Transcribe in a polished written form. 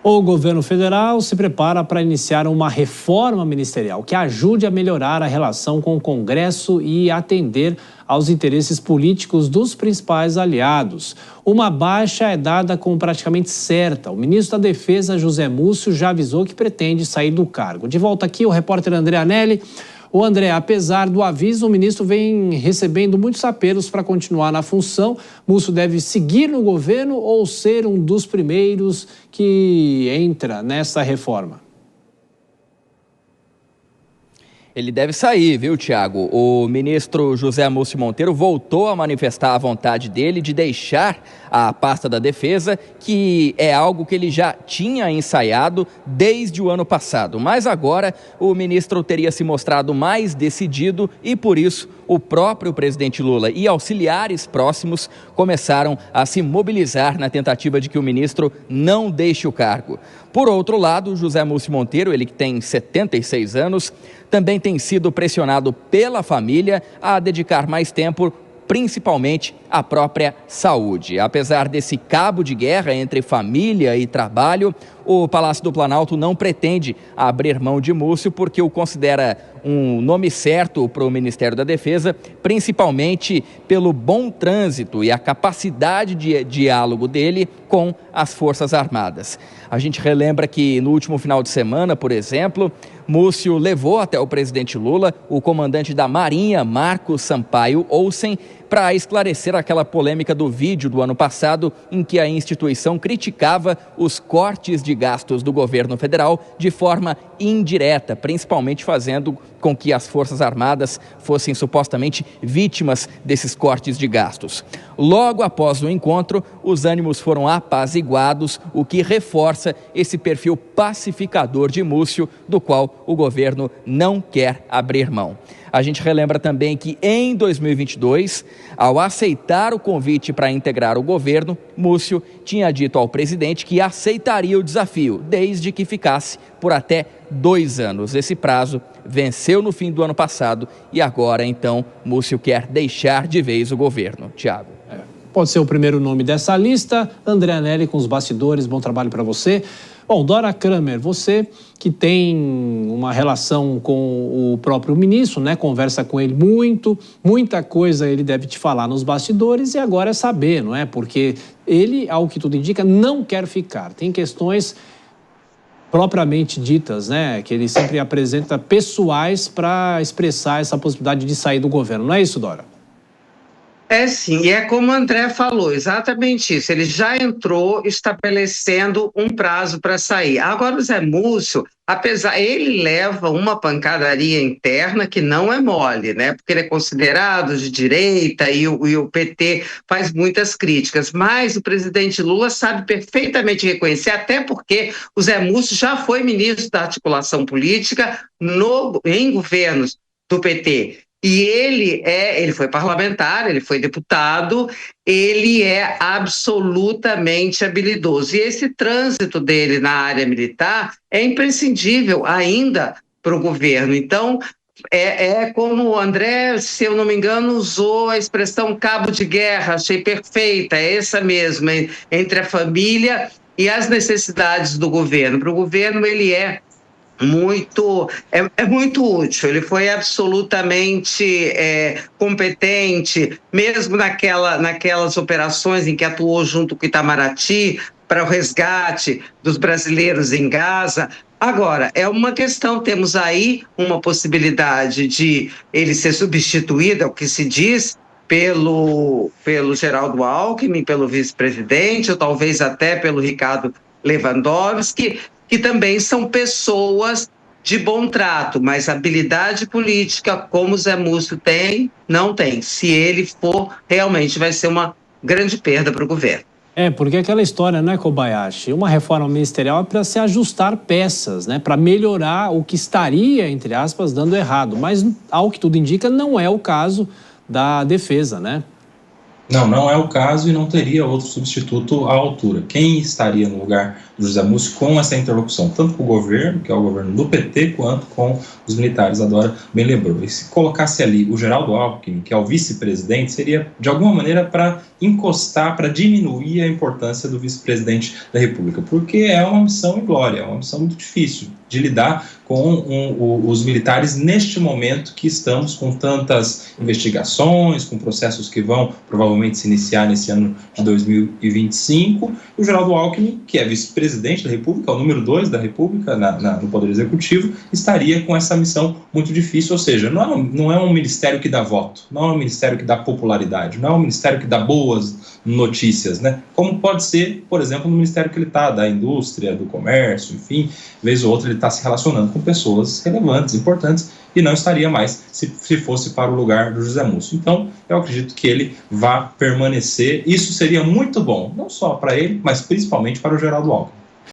O governo federal se prepara para iniciar uma reforma ministerial que ajude a melhorar a relação com o Congresso e atender aos interesses políticos dos principais aliados. Uma baixa é dada como praticamente certa. O ministro da Defesa, José Múcio, já avisou que pretende sair do cargo. De volta aqui, o repórter André Anelli. O André, apesar do aviso, o ministro vem recebendo muitos apelos para continuar na função. Múcio deve seguir no governo ou ser um dos primeiros que entra nessa reforma? Ele deve sair, viu, Tiago? O ministro José Múcio Monteiro voltou a manifestar a vontade dele de deixar a pasta da Defesa, que é algo que ele já tinha ensaiado desde o ano passado. Mas agora o ministro teria se mostrado mais decidido e, por isso, o próprio presidente Lula e auxiliares próximos começaram a se mobilizar na tentativa de que o ministro não deixe o cargo. Por outro lado, José Múcio Monteiro, ele que tem 76 anos, também tem sido pressionado pela família a dedicar mais tempo, principalmente à própria saúde. Apesar desse cabo de guerra entre família e trabalho, o Palácio do Planalto não pretende abrir mão de Múcio porque o considera um nome certo para o Ministério da Defesa, principalmente pelo bom trânsito e a capacidade de diálogo dele com as Forças Armadas. A gente relembra que no último final de semana, por exemplo, Múcio levou até o presidente Lula o comandante da Marinha, Marcos Sampaio Olsen, para esclarecer aquela polêmica do vídeo do ano passado em que a instituição criticava os cortes de gastos do governo federal de forma indireta, principalmente fazendo com que as Forças Armadas fossem supostamente vítimas desses cortes de gastos. Logo após o encontro, os ânimos foram apaziguados, o que reforça esse perfil pacificador de Múcio, do qual o governo não quer abrir mão. A gente relembra também que em 2022, ao aceitar o convite para integrar o governo, Múcio tinha dito ao presidente que aceitaria o desafio, desde que ficasse por até 2 anos. Esse prazo venceu no fim do ano passado e agora, então, Múcio quer deixar de vez o governo. Tiago. Pode ser o primeiro nome dessa lista. André Anelli com os bastidores, bom trabalho para você. Bom, Dora Kramer, você que tem uma relação com o próprio ministro, né? Conversa com ele muita coisa ele deve te falar nos bastidores e agora é saber, não é? Porque ele, ao que tudo indica, não quer ficar. Tem questões propriamente ditas, né? Que ele sempre apresenta pessoais para expressar essa possibilidade de sair do governo. Não é isso, Dora? É sim, e é como o André falou, exatamente isso. Ele já entrou estabelecendo um prazo para sair. Agora o Zé Múcio, ele leva uma pancadaria interna que não é mole, né? Porque ele é considerado de direita e o PT faz muitas críticas. Mas o presidente Lula sabe perfeitamente reconhecer, até porque o Zé Múcio já foi ministro da articulação política em governos do PT. E ele foi parlamentar, ele foi deputado, ele é absolutamente habilidoso. E esse trânsito dele na área militar é imprescindível ainda para o governo. Então, é como o André, se eu não me engano, usou a expressão cabo de guerra, achei perfeita, é essa mesmo, entre a família e as necessidades do governo. Para o governo, ele é muito útil, ele foi absolutamente competente, mesmo naquelas operações em que atuou junto com Itamaraty para o resgate dos brasileiros em Gaza. Agora, é uma questão, temos aí uma possibilidade de ele ser substituído, é o que se diz, pelo Geraldo Alckmin, pelo vice-presidente, ou talvez até pelo Ricardo Lewandowski, que também são pessoas de bom trato, mas habilidade política, como o Zé Múcio tem, não tem. Se ele for, realmente vai ser uma grande perda para o governo. Porque aquela história, né, Kobayashi? Uma reforma ministerial é para se ajustar peças, né, para melhorar o que estaria, entre aspas, dando errado. Mas, ao que tudo indica, não é o caso da defesa, né? Não é o caso e não teria outro substituto à altura. Quem estaria no lugar José Múcio com essa interlocução, tanto com o governo, que é o governo do PT, quanto com os militares. A Dora bem lembrou. E se colocasse ali o Geraldo Alckmin, que é o vice-presidente, seria de alguma maneira para encostar, para diminuir a importância do vice-presidente da República, porque é uma missão inglória, é uma missão muito difícil de lidar com os militares neste momento que estamos com tantas investigações, com processos que vão provavelmente se iniciar nesse ano de 2025. O Geraldo Alckmin, que é vice-presidente da República, é o número 2 da República no Poder Executivo, estaria com essa missão muito difícil, ou seja, não é um ministério que dá voto, não é um ministério que dá popularidade, não é um ministério que dá boas notícias, né? Como pode ser, por exemplo, no ministério que ele está, da indústria, do comércio, enfim, vez ou outra ele está se relacionando com pessoas relevantes, importantes, e não estaria mais se fosse para o lugar do José Múcio. Então, eu acredito que ele vá permanecer. Isso seria muito bom, não só para ele, mas principalmente para o Geraldo Alckmin.